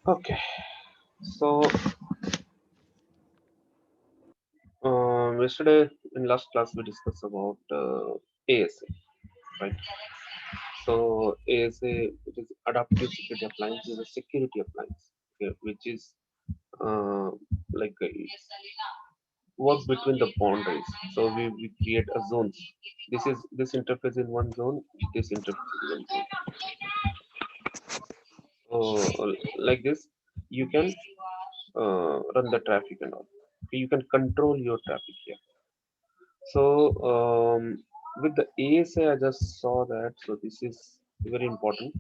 Okay, so yesterday in last class we discussed about ASA, right? So ASA, it is adaptive security appliance, is a security appliance, okay, which is uh, like work between the boundaries. So we create a zones. This interface in one zone, this interface in one zone. So like this, you can run the traffic and all. You can control your traffic here. So with the ASA, I just saw that. So this is very important.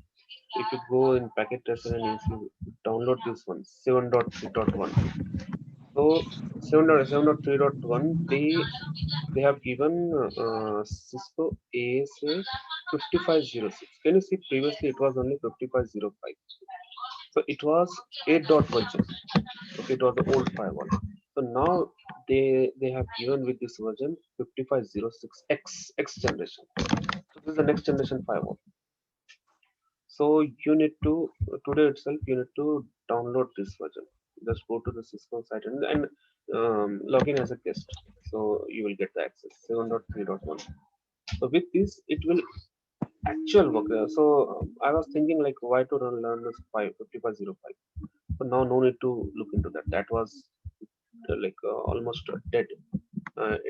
If you go in packet tracer and if you download this one, 7.3.1. So 7.7.3.1, they have given Cisco ASA 5506. Can you see previously it was only 5505. So it was 8 dot version. Okay, it was the old firewall. So now they have given with this version 5506 X generation. So this is the next generation firewall. So you need to today itself you need to download this version. Just go to the Cisco site and log in as a guest. So you will get the access 7.3.1. So with this, it will actual work. So I was thinking like why to learn this 5505. But now no need to look into that. That was almost dead.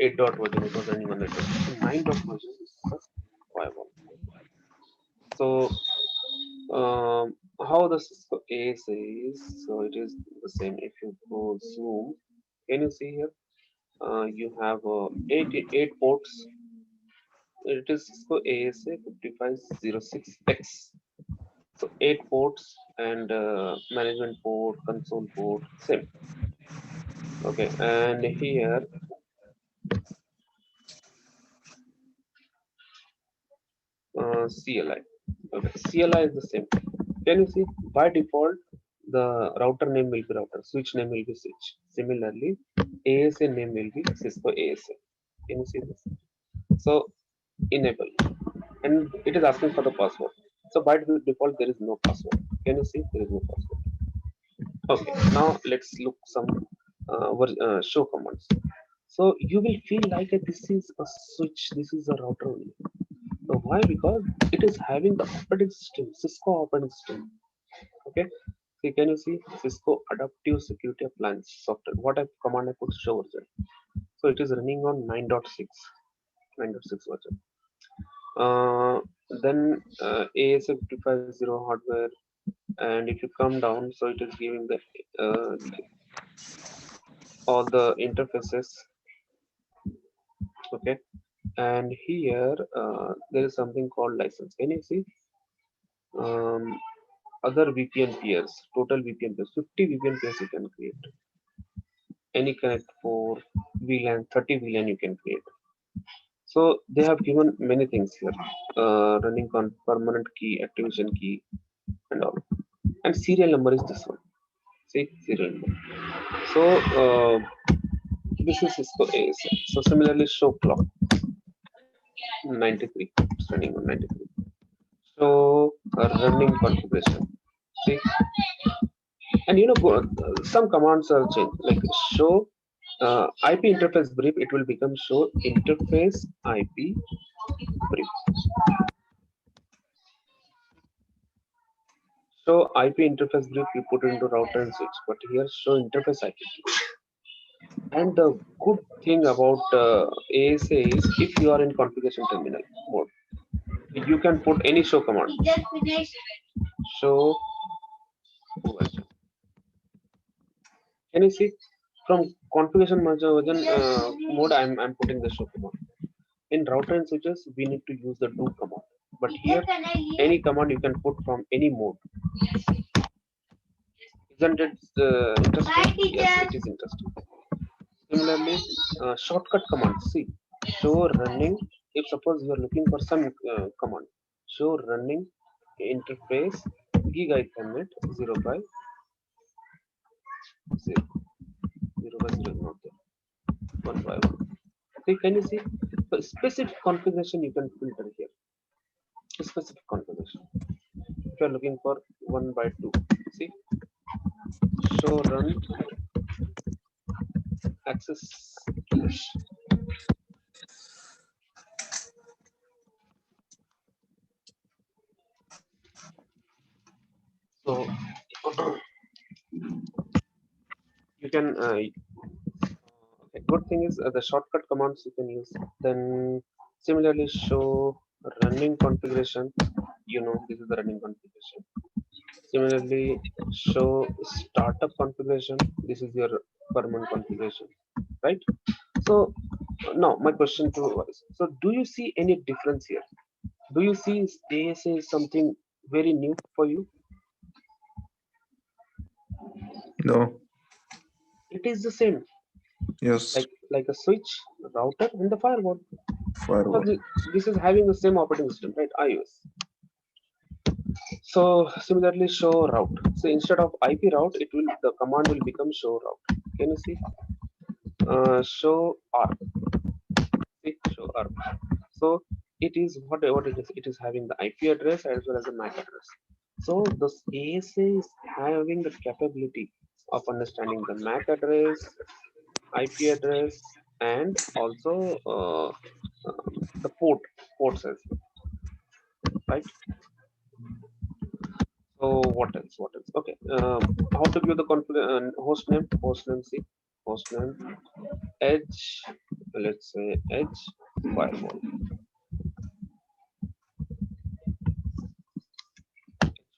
8 dot version it was running on it. So 9 dot version is just firewall. So how the Cisco ASA is, so it is the same. If you go zoom, can you see here? You have eight ports. It is Cisco ASA 5506X. So 8 ports and management port, console port, same. Okay, and here CLI. Okay, CLI is the same. Can you see by default the router name will be router, switch name will be switch. Similarly, ASA name will be Cisco ASA. Can you see this? So enable, and it is asking for the password. So by default there is no password. Can you see there is no password? Okay, now let's look some show commands. So you will feel like this is a switch, this is a router only. So why? Because it is having the operating system, Cisco operating system. Okay. See, can you see Cisco Adaptive Security Appliance software? What I command I put show version. So it is running on 9.6 version. Then ASA 550 hardware, and if you come down, so it is giving the all the interfaces. Okay, and here there is something called license. Can you see? Um, Other VPN peers, total VPN peers, 50 VPN peers you can create. Any connect for VLAN, 30 VLAN you can create. So they have given many things here, running on permanent key, activation key, and all. And serial number is this one. See serial number. So this is Cisco ASA. So similarly, show clock 93. It's running on 93. So running configuration. See, and some commands are changed like show IP interface brief. It will become show interface IP brief. So IP interface brief you put into router and switch, but here show interface IP. And the good thing about ASA is if you are in configuration terminal mode, you can put any show command. Show. Can you see from configuration mode? I'm putting the show command. In router and switches, we need to use the do command. But here, any command you can put from any mode. Isn't it interesting? Yes, it is interesting. Similarly, shortcut commands. See, show running. If suppose you are looking for some command, show running interface gig Ethernet 0 by 0. 0 by 0 is not there. 1 by 1. See, can you see? So specific configuration you can filter here. Specific configuration. If you are looking for 1 by 2, see show run access keys. So you can okay, good thing is the shortcut commands you can use. Then similarly show running configuration. You know this is the running configuration. Similarly show startup configuration. This is your permanent configuration, right? So now my question to you is: so do you see any difference here? Do you see ASA is something very new for you? No. It is the same, Yes. like a switch, router, and the firewall. So Firewall. this is having the same operating system, right? iOS. So similarly, show route. So instead of IP route, it will the command will become show route. Can you see? Show R. See, show R. So it is what it is. It is having the IP address as well as the MAC address. So the ASA is having the capability of understanding the MAC address, IP address, and also the ports as well, right? So what else? What else? Okay. How to view the host name? Host name. See, host name. Edge. Let's say Edge firewall.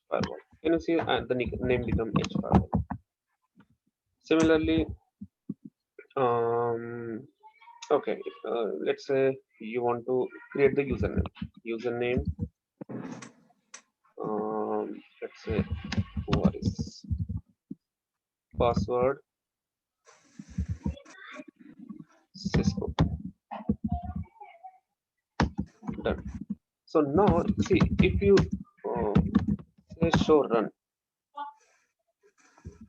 Firewall. Can you see the name become Edge firewall? Similarly, um, okay. Let's say you want to create the username. Username. Let's say what is password Cisco. Done. So now see if you uh, say show run.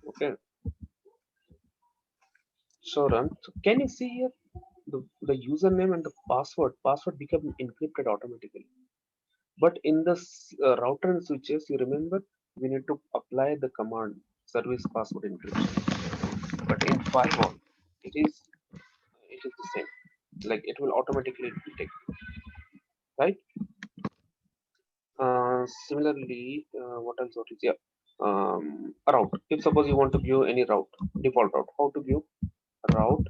Okay. So run. So can you see here the username and the password become encrypted automatically. But in the router and switches, you remember we need to apply the command service password encryption. But in firewall, it is it is the same. Like it will automatically detect, right? Similarly, what else? What is yeah? A route. If suppose you want to view any route, default route, how to view route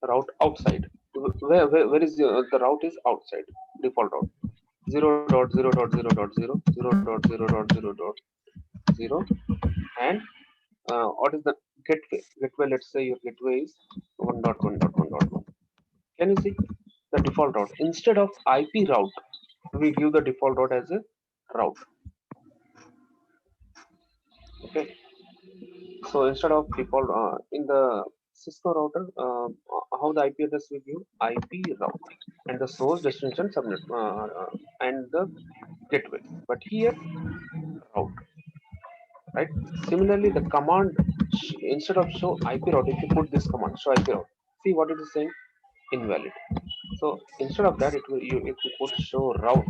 route outside? Where is the route is outside default route 0.0.0.0.0.0.0.0 and what is the gateway, let's say your gateway is 1.1.1.1. Can you see the default route instead of IP route we view the default route as a route. Okay, so instead of default in the Cisco router how the IP address we view IP route and the source destination subnet and the gateway, but here route, right? Similarly, the command instead of show IP route, if you put this command show IP route, see what it is saying? Invalid. So instead of that, it will you if you put show route,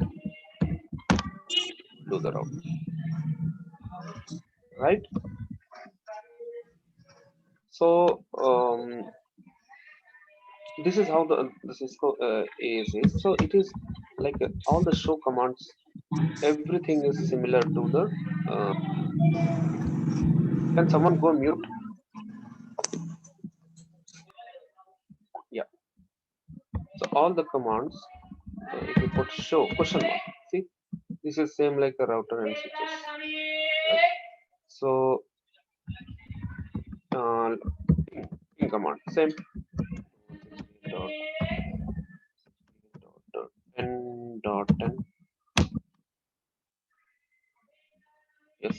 do the route, right? So this is how the Cisco is. So it is like all the show commands. Everything is similar to the. Uh, can someone go mute? Yeah. So all the commands, if you put show question mark, see this is same like a router and switches. So uh, ping command same dot dot 10.10. Yes.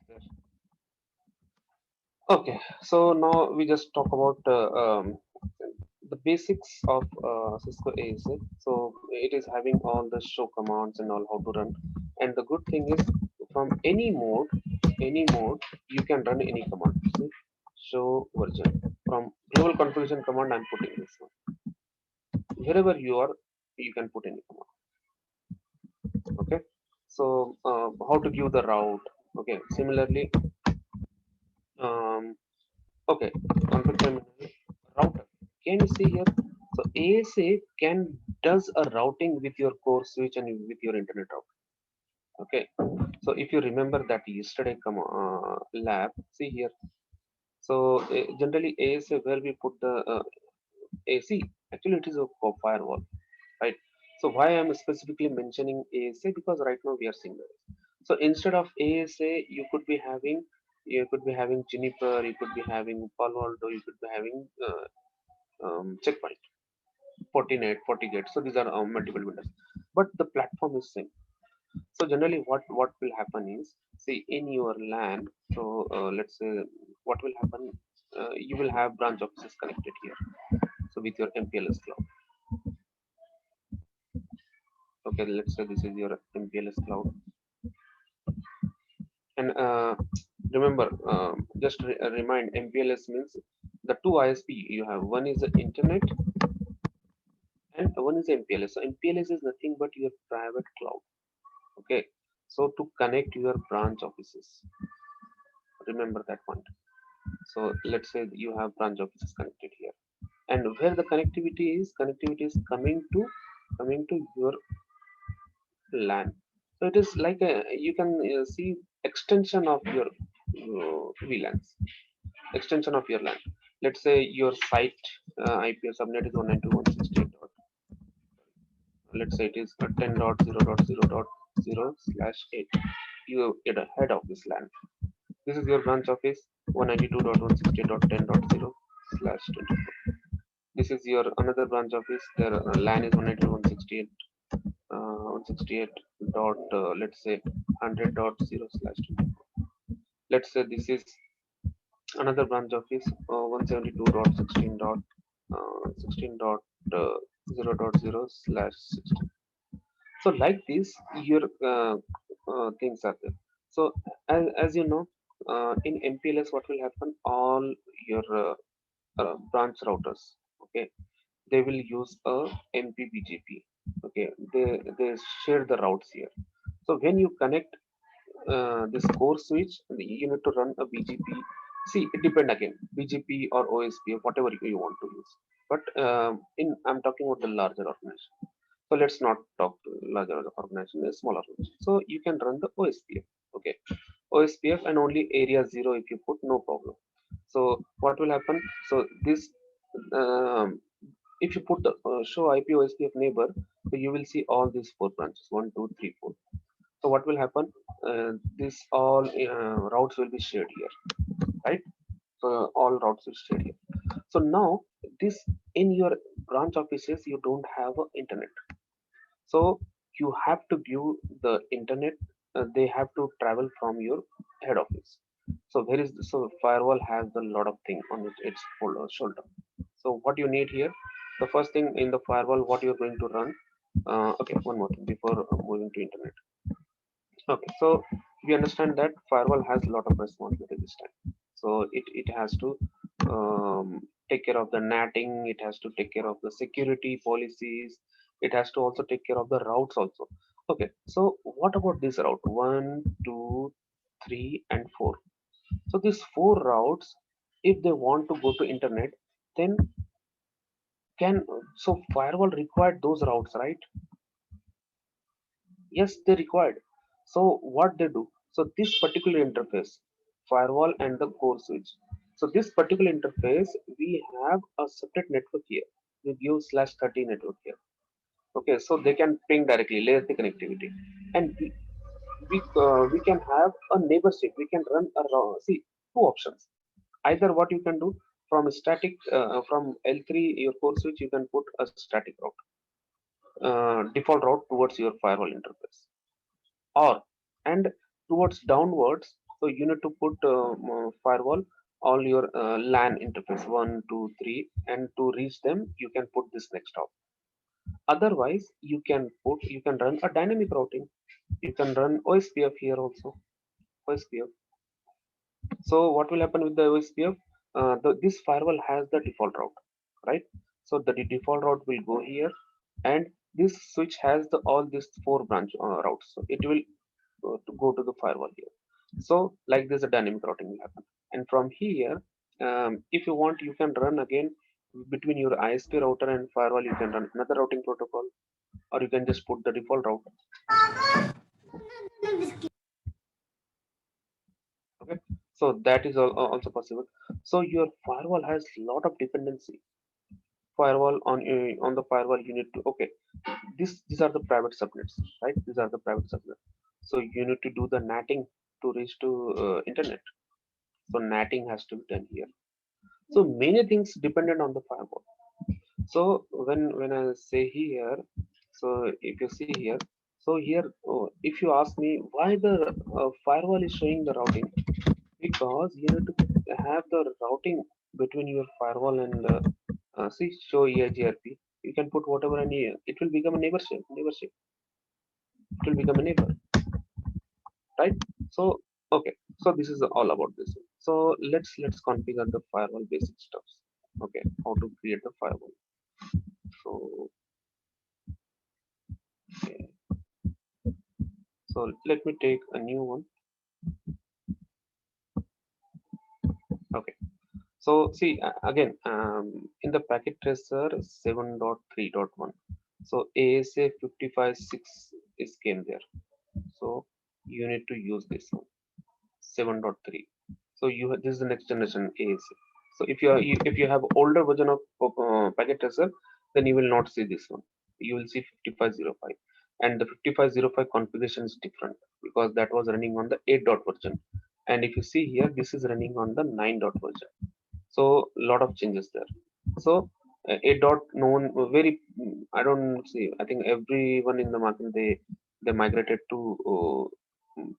There. Okay. So now we just talk about the basics of Cisco ASA. So it is having all the show commands and all how to run. And the good thing is from any mode, you can run any command. See, show version from global configuration command. I'm putting this one. Wherever you are, you can put any command. Okay. So how to view the route? Okay, similarly, um, okay, config terminal router. Can you see here? So ASA can does a routing with your core switch and with your internet router. Okay, so if you remember that yesterday lab, see here. So generally ASA where we put the AC, actually it is a firewall, right? So why I'm specifically mentioning ASA, because right now we are seeing that. So instead of ASA, you could be having Juniper, you could be having Palo Alto, you could be having Checkpoint, Fortinet, FortiGate. So these are multiple vendors, but the platform is same. So generally, what will happen is, see in your LAN. So let's say what will happen. You will have branch offices connected here. So with your MPLS cloud. Okay, let's say this is your MPLS cloud, and remember, just remind, MPLS means the two ISP you have. One is the internet and one is MPLS. So MPLS is nothing but your private cloud. Okay, so to connect your branch offices, remember that point. So let's say you have branch offices connected here, and where the connectivity is coming to your LAN. So it is like a, you can see extension of your VLANs, extension of your LAN. Let's say your site IP subnet is 192.168. Let's say it is 10.0.0.0/8. You get a head of this LAN. This is your branch office 192.168.10.0/24. This is your another branch office. Their LAN is 192.168. 168 dot let's say 100.0/24. Let's say this is another branch office 172.16.16.0.0/16. So like this your things are there. So as you know, in MPLS what will happen, all your branch routers, okay, they will use a MPBGP. Okay, they share the routes here. So when you connect this core switch, you need to run a BGP. See, it depend again, BGP or OSPF, whatever you want to use. But in I'm talking about the larger organization. So let's not talk to larger organization, a smaller organization. So you can run the OSPF. Okay, OSPF and only area 0 if you put, no problem. So what will happen? So this um, if you put the show IP OSPF neighbor, so you will see all these four branches, one, two, three, four. So what will happen? This all routes will be shared here, right? So all routes will share here. So now this, in your branch offices you don't have a internet. So you have to give the internet. They have to travel from your head office. So where is so firewall has a lot of thing on its shoulder. So what you need here, the first thing in the firewall, what you're going to run. Okay, one more thing before moving to internet. Okay, so we understand that firewall has a lot of responsibility this time. So it has to take care of the natting, it has to take care of the security policies, it has to also take care of the routes also. Okay, so what about this route? One, two, three, and four. So these four routes, if they want to go to internet, then can so firewall required those routes, right? Yes, they required. So what they do, so this particular interface, firewall and the core switch, so this particular interface, we have a separate network here. We give /30 network here. Okay, so they can ping directly, layer the connectivity, and we can have a neighbor stick. We can run around, see, two options. Either what you can do, from static from L3 your core switch, you can put a static route, default route towards your firewall interface, or and towards downwards, so you need to put firewall all your LAN interface 1 2 3, and to reach them you can put this next hop. Otherwise you can run a dynamic routing. You can run OSPF here also, OSPF. So what will happen with the OSPF? This firewall has the default route, right? So the default route will go here, and this switch has the all these four branch routes. So it will to go to the firewall here. So like this, a dynamic routing will happen. And from here, if you want, you can run again between your ISP router and firewall. You can run another routing protocol, or you can just put the default route. Okay, so that is also possible. So your firewall has lot of dependency. Firewall on the firewall, you need to these are the private subnets, right? These are the private subnets. So you need to do the natting to reach to internet. So natting has to be done here. So many things dependent on the firewall. So when I say here, so if you see here, so here, if you ask me why the firewall is showing the routing, because you need to have the routing between your firewall and see show EIGRP. You can put whatever any, it will become a neighborship. It will become a neighbor, right? So okay, so this is all about this. So let's configure the firewall basic stuff. Okay, how to create the firewall. So okay, so let me take a new one. Okay, so see again, in the packet tracer 7.3.1, so ASA 55.6 is came there. So you need to use this one 7.3. So this is the next generation ASA. So if you have older version of packet tracer, then you will not see this one. You will see 5505, and the 5505 configuration is different because that was running on the 8 dot version, and if you see here, this is running on the 9 dot version. So lot of changes there. So 8 dot, no one very, I don't see, I think everyone in the market, they migrated to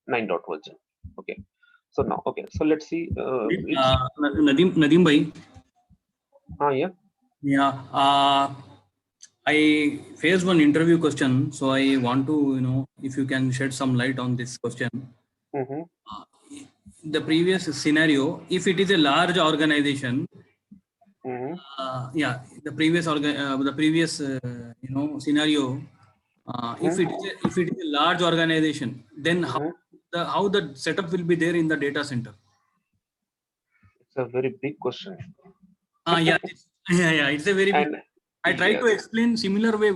9 dot version. Okay, so now okay, so let's see, it's Nadim bhai. yeah. Yeah. I faced one interview question, so I want to, if you can shed some light on this question. Mm-hmm. The previous scenario, if it is a large organization, Mm-hmm. yeah, the previous scenario, if it is a large organization, then Mm-hmm. how the setup will be there in the data center? It's a very big question. Yeah, yeah, it's a very big. And I tried to yes. explain similar way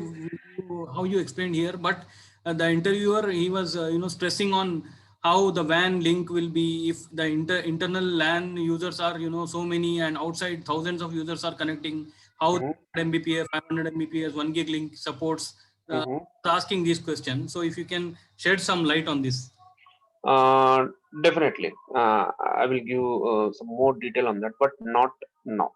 how you explained here, but the interviewer, he was stressing on how the WAN link will be if the internal LAN users are so many, and outside thousands of users are connecting. How Mm-hmm. 100 Mbps, 500 Mbps, 1 gig link supports. Mm-hmm. Asking this question, so if you can shed some light on this. uh, Definitely, I will give some more detail on that, but not now.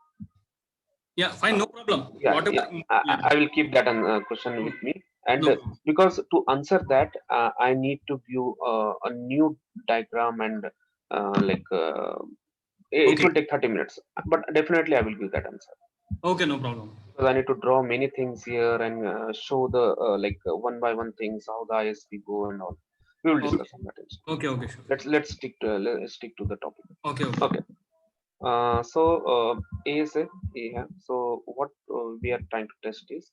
Yeah, fine, no problem. Yeah, Whatever. yeah. Yeah, I will keep that question with me, and no problem. because to answer that, I need to view a new diagram, and like it Okay, will take 30 minutes, but definitely I will give that answer okay, no problem. because I need to draw many things here and show the one by one things how the ISP go and all. We will Okay, discuss on that instead. okay, okay, sure. Let's stick to the topic. Okay, okay. Okay. So ASA, yeah. So what we are trying to test is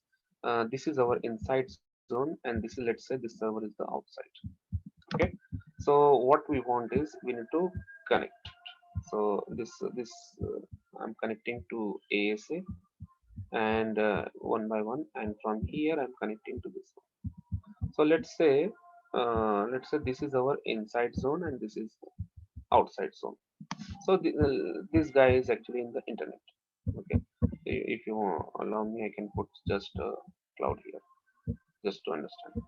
this is our inside zone, and this is, let's say this server is the outside. Okay. So what we want is we need to connect. So this I'm connecting to ASA, and one by one, and from here I'm connecting to this one. So let's say this is our inside zone and this is outside zone. So this guy is actually in the internet. Okay, if you allow me, I can put just cloud here just to understand.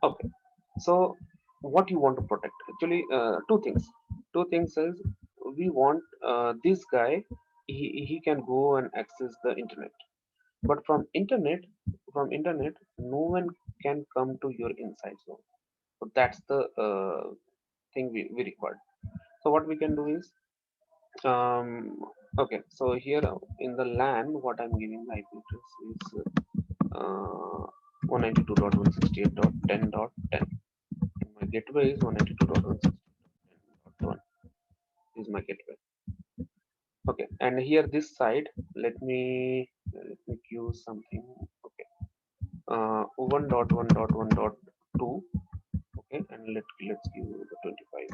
Okay, so what you want to protect, actually two things is, we want this guy, he can go and access the internet, but from internet no one can come to your inside zone. So that's the thing we required. So what we can do is, um okay, so here in the LAN, what I'm giving the IP address is 192.168.10.10. My gateway is 192.168.10.1 is my gateway. Okay, and here this side, let me use something. Okay, 1.1.1.2. Okay, and let's give the 25.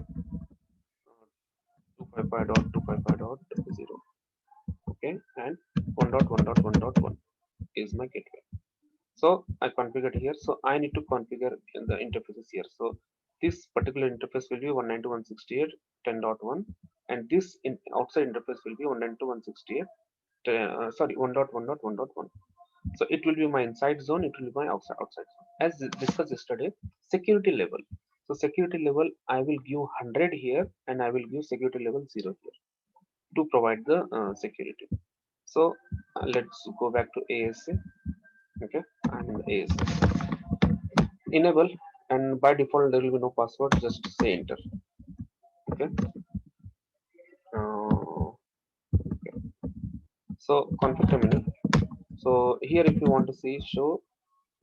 255.255.0. Okay, and 1.1.1.1 is my gateway. So I configured here. So I need to configure in the interfaces here. So this particular interface will be 192.168.10.1, and this outside interface will be 192.168. Sorry, 1.1.1.1. So it will be my inside zone. It will be my outside zone. As discussed yesterday, security level. So security level, I will give 100 here, and I will give security level 0 here to provide the security. So let's go back to ASA. Okay, I'm in the ASA. Enable, and by default there will be no password. Just say enter. Okay. Uh, so config terminal. So here, if you want to see show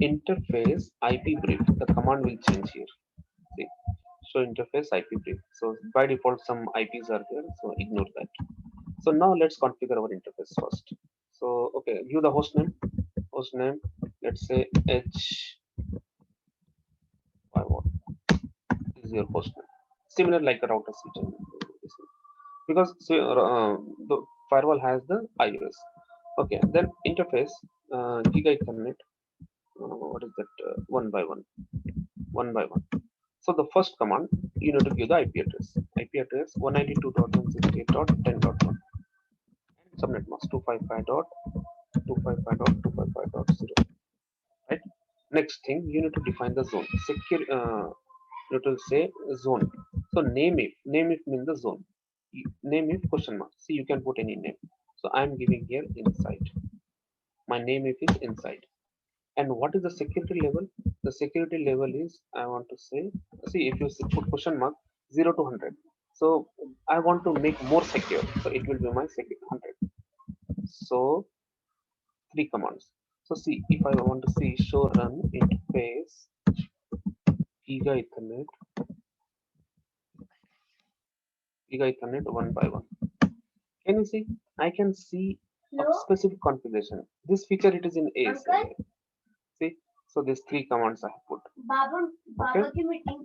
interface IP brief, the command will change here. See, show interface IP brief. So by default some IPs are there, so ignore that. So now let's configure our interface first. So okay, view the host name. Host name, let's say H firewall is your host name. Similar like a router switch, because so, the firewall has the iOS. Okay, then interface, Giga Ethernet. What is that? One by one, one by one. So the first command, you need to give the IP address. IP address 192.168.10.1. Subnet mask 255.255.255.0. Right. Next thing, you need to define the zone. Secure. You will say zone. So name if means the zone. Name if question mark. See, you can put any name. So I am giving here inside. My name if is inside. And what is the security level? The security level is, I want to say, see, if you put question mark 0 to 100. So I want to make more secure. So it will be my security 100. So three commands. So see, if I want to see show run interface Giga Ethernet, one by one. Can you see? I can see a specific configuration. This feature it is in ASA. See, so these three commands I have put. Okay.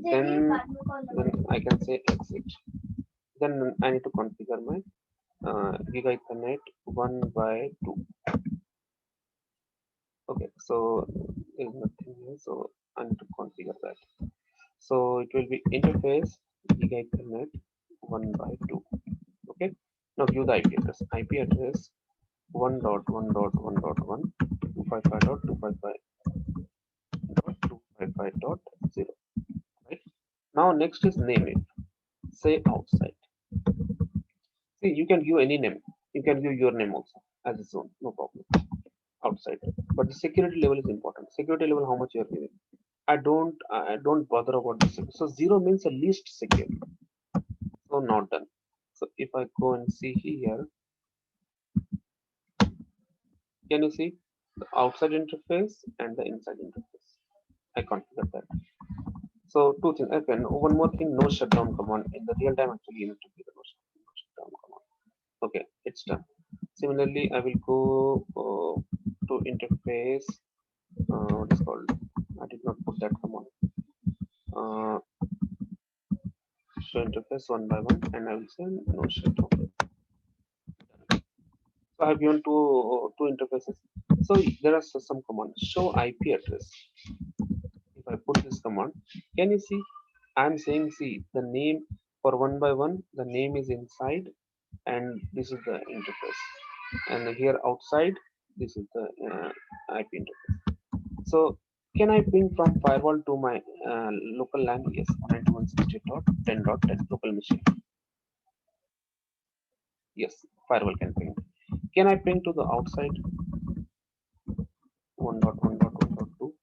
Then I can say exit. Then I need to configure my Giga Ethernet 1 by 2. Okay, so there's nothing here, so I need to configure that. So it will be interface Giga Ethernet 1 by 2. Okay. Now view the IP address. IP address 1.1.1.1 255.255.255.0. Right. Now next is name it. Say outside. See, you can give any name. You can give your name also as a zone, no problem. Outside. But the security level is important. Security level, how much you are giving. I don't bother about this. So 0 means the least secure. So not done. So if I go and see here, can you see the outside interface and the inside interface? I configured that. So two things. Okay, one more thing, no shutdown command. In the real time, actually, you need to give the no shutdown command. Okay, it's done. Similarly, I will go to interface. What is called? I did not put that command. Show interface one by one, and I will say no shutdown. So I have given two interfaces. So there are some commands. Show IP address. If I put this command, can you see? I'm saying, see, the name for one by one, the name is inside, and this is the interface. And here outside, this is the IP interface. So can I ping from firewall to my local LAN? Yes, 192.168.10.10 local machine. Yes, firewall can ping. Can I ping to the outside? 1.1.1.2.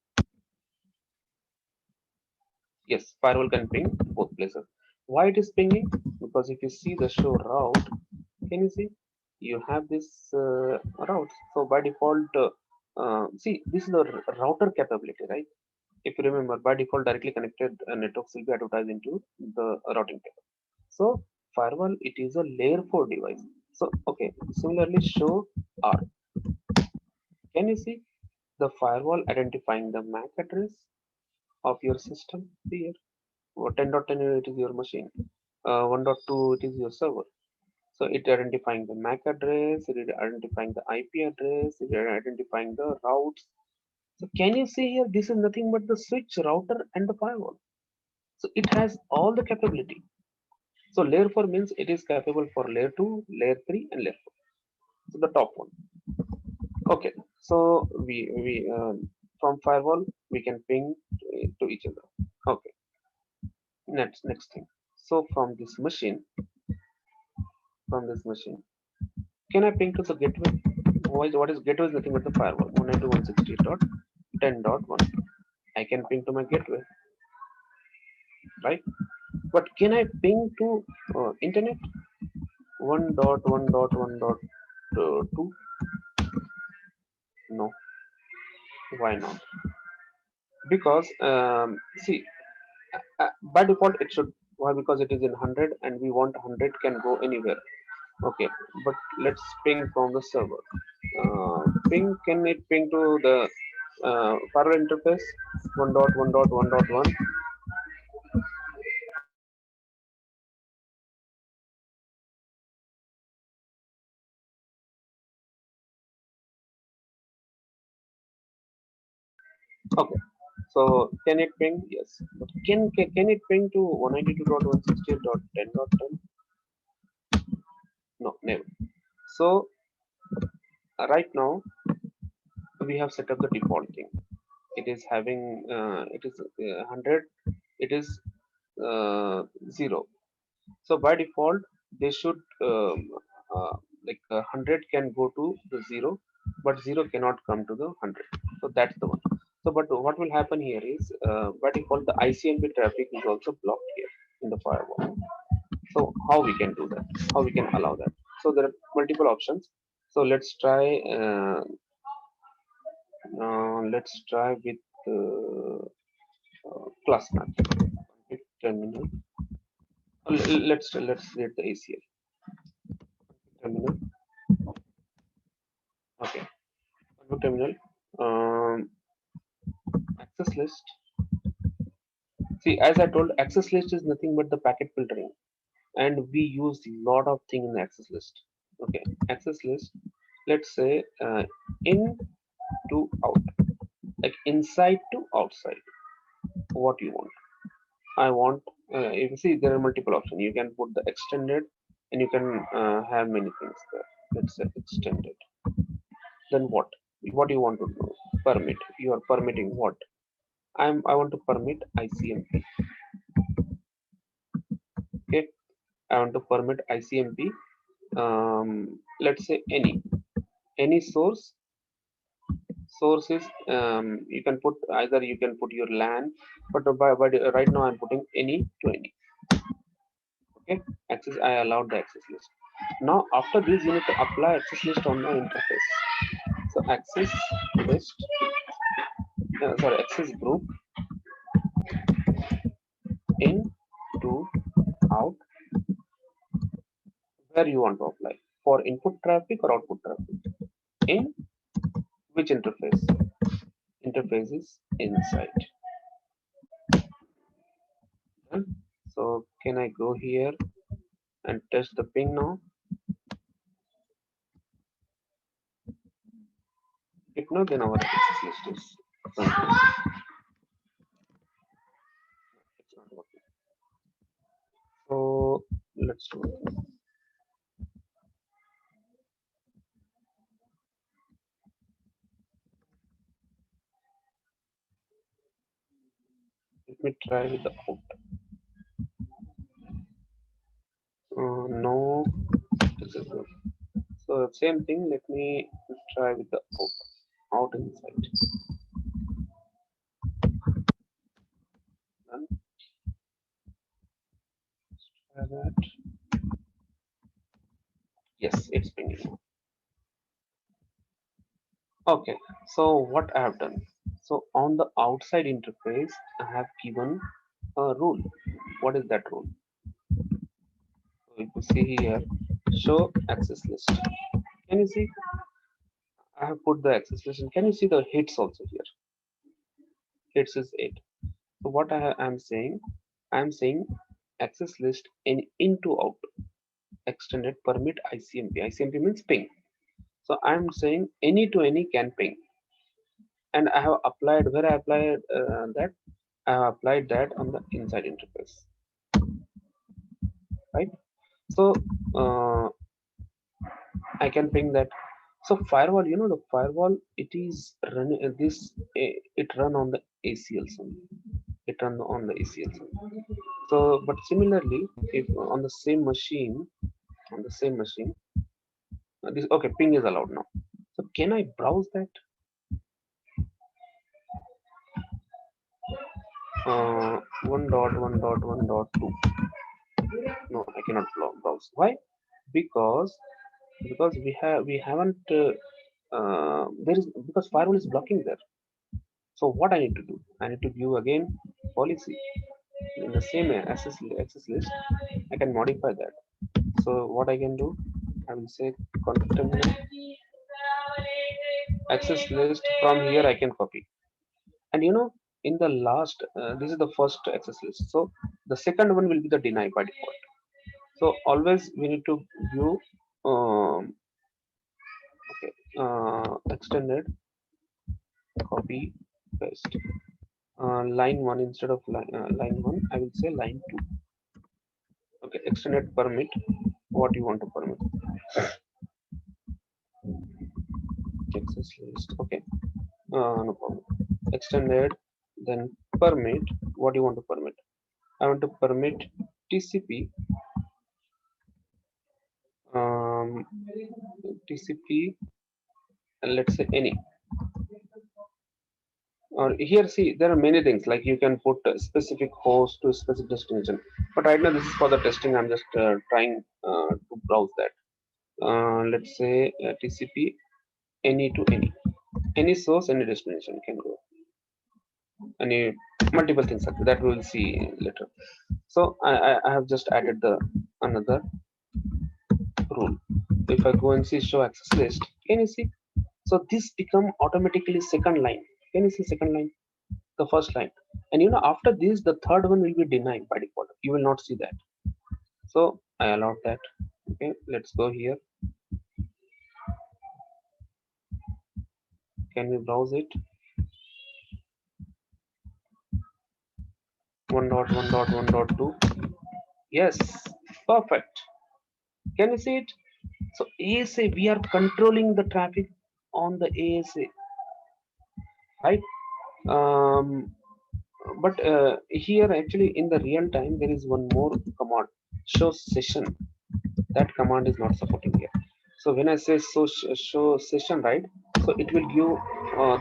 Yes, firewall can ping both places. Why it is pinging? Because if you see the show route, can you see? You have this route. So by default, see, this is the router capability, right? If you remember, by default, directly connected networks will be advertised into the routing table. So firewall, it is a layer 4 device. So okay, similarly show R. Can you see the firewall identifying the MAC address of your system here? 10.10 it is your machine. 1.2 it is your server. So it identifying the MAC address, it is identifying the IP address, it is identifying the routes. So can you see here, this is nothing but the switch, router and the firewall. So it has all the capability. So layer 4 means it is capable for layer 2, layer 3 and layer 4. So the top one. Okay, so we from firewall we can ping to each other. Okay, next thing. So from this machine, can I ping to the gateway? What is gateway is nothing but the firewall 192.168.10.1. I can ping to my gateway, right? But can I ping to internet 1.1.1.2? No, why not? Because see, by default it should, why, because it is in 100 and we want 100 can go anywhere. Okay, but let's ping from the server. Ping, can it ping to the firewall interface 1.1.1.1? Okay, so can it ping? Yes, but can it ping to 192.168.10.10? No, never. So right now we have set up the default thing. It is having it is 100, it is 0. So by default they should like 100 can go to the 0, but 0 cannot come to the 100. So that's the one. So but what will happen here is by default the ICMP traffic is also blocked here in the firewall. So how we can do that, how we can allow that? So there are multiple options. So let's try with class map terminal. Let's read the ACL terminal. Okay, config terminal. Um, access list. See, as I told, access list is nothing but the packet filtering, and we use a lot of thing in the access list. Okay, access list. Let's say in to out, like inside to outside. What you want? I want. You see, there are multiple options. You can put the extended, and you can have many things there. Let's say extended. Then what? What do you want to do? Permit. You are permitting what? I want to permit ICMP. Okay. I want to permit ICMP. Let's say any sources. You can put either, you can put your LAN, but right now I'm putting any to any. Okay. Access. I allowed the access list. Now after this, you need to apply access list on the interface. So access list. Sorry, access group in to out, where you want to apply, for input traffic or output traffic, in which interface, interfaces inside. Done. So can I go here and test the ping now? If not, then our access list is something. It's not working. So let's do it. Let me try with the out. No, this is good. So same thing. Let me try with the out inside. Done. Try that. Yes, it's pinging. Okay, so what I have done. So on the outside interface, I have given a rule. What is that rule? So if you see here, show access list. Can you see? I have put the access list. And can you see the hits also here? Hits is 8. So what am saying? I am saying access list in into out. extended permit ICMP. ICMP means ping. So I'm saying any to any can ping, and I have applied where I applied that. I have applied that on the inside interface, right? So I can ping that. So firewall, the firewall, it is running it run on the ACLs only. It run on the ACLs only. So, but similarly, if on the same machine, this okay, ping is allowed now. So can I browse that? One dot one dot one dot two. No, I cannot browse. Why? Because we haven't there is because firewall is blocking there. So what I need to do? I need to view again policy in the same access list. I can modify that. So what I can do? I will say container access list. From here I can copy. And in the last, this is the first access list. So the second one will be the deny by default. So always we need to view okay, extended copy paste. Line 1 instead of line 1, I will say line 2. Okay, extended permit. What you want to permit? Access list. Okay, no problem. Extended, then permit. What do you want to permit? I want to permit TCP. TCP, and let's say any. Or here, see, there are many things like you can put a specific host to a specific destination. But right now, this is for the testing. I'm just trying to browse that. Let's say TCP any to any source, any destination can go. Any multiple things like that we will see later. So I have just added the another rule. If I go and see show access list, can you see? So this become automatically second line. Can you see second line? The first line. And after this, the third one will be denied by default. You will not see that. So I allowed that. Okay, let's go here. Can we browse it? 1.1.1.2. Yes, perfect. Can you see it? So ASA, we are controlling the traffic on the ASA, right? But here actually in the real time there is one more command, show session. That command is not supporting here. So when I say show session, right? So it will give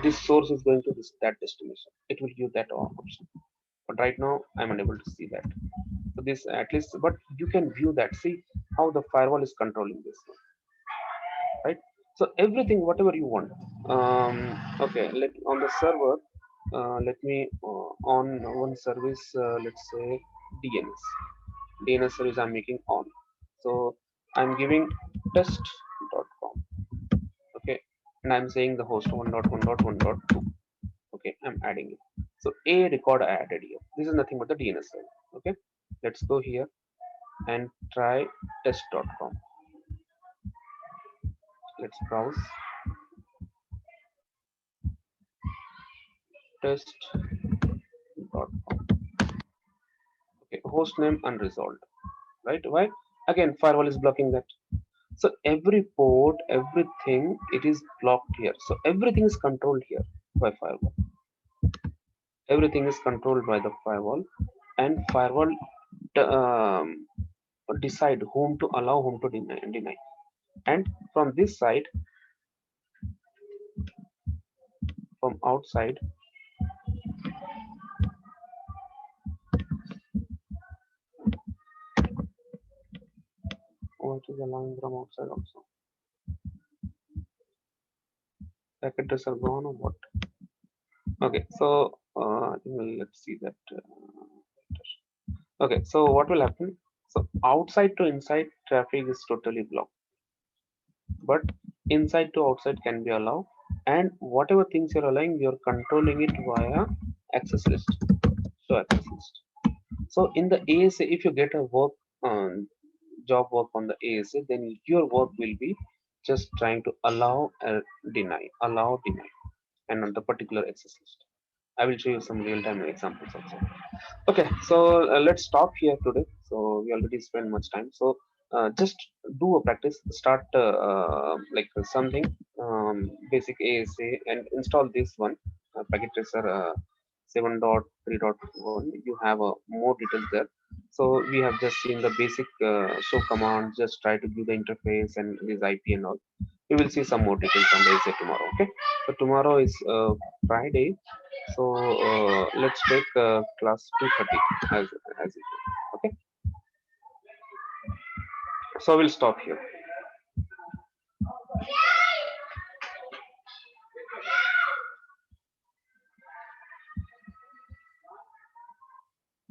this source is going to that destination. It will give that option. But right now I'm unable to see that. So this at least, but you can view that. See how the firewall is controlling this one, right? So everything whatever you want. Okay, on the server, let me on one service, let's say DNS service I'm making on. So I'm giving test.com. Okay, and I'm saying the host 1.1.1.2. Okay, I'm adding it. So a record I added here. This is nothing but the DNS server. Okay, let's go here and try test.com. Let's browse test.com. Okay, host name unresolved, right? Why? Again, firewall is blocking that. So every port, everything, it is blocked here. So everything is controlled here by firewall. Everything is controlled by the firewall, and firewall decide whom to allow, whom to deny. And from this side, from outside, what is allowing from outside also? Packet address are gone or what? Okay, so let's see that. Okay, so what will happen? So outside to inside traffic is totally blocked, but inside to outside can be allowed, and whatever things you're allowing, you're controlling it via access list. So access list. So in the ASA, if you get a work job work on the ASA, then your work will be just trying to allow and deny, allow, deny, and on the particular access list. I will show you some real-time examples also. Okay, so let's stop here today. So we already spent much time. So just do a practice. Start like something basic ASA and install this one packet tracer 7.3.1. You have more details there. So we have just seen the basic show command. Just try to give the interface and this IP and all. You will see some more details on the ASA tomorrow. Okay. So tomorrow is Friday, so let's take class 2:30 as usual. Okay, so we'll stop here.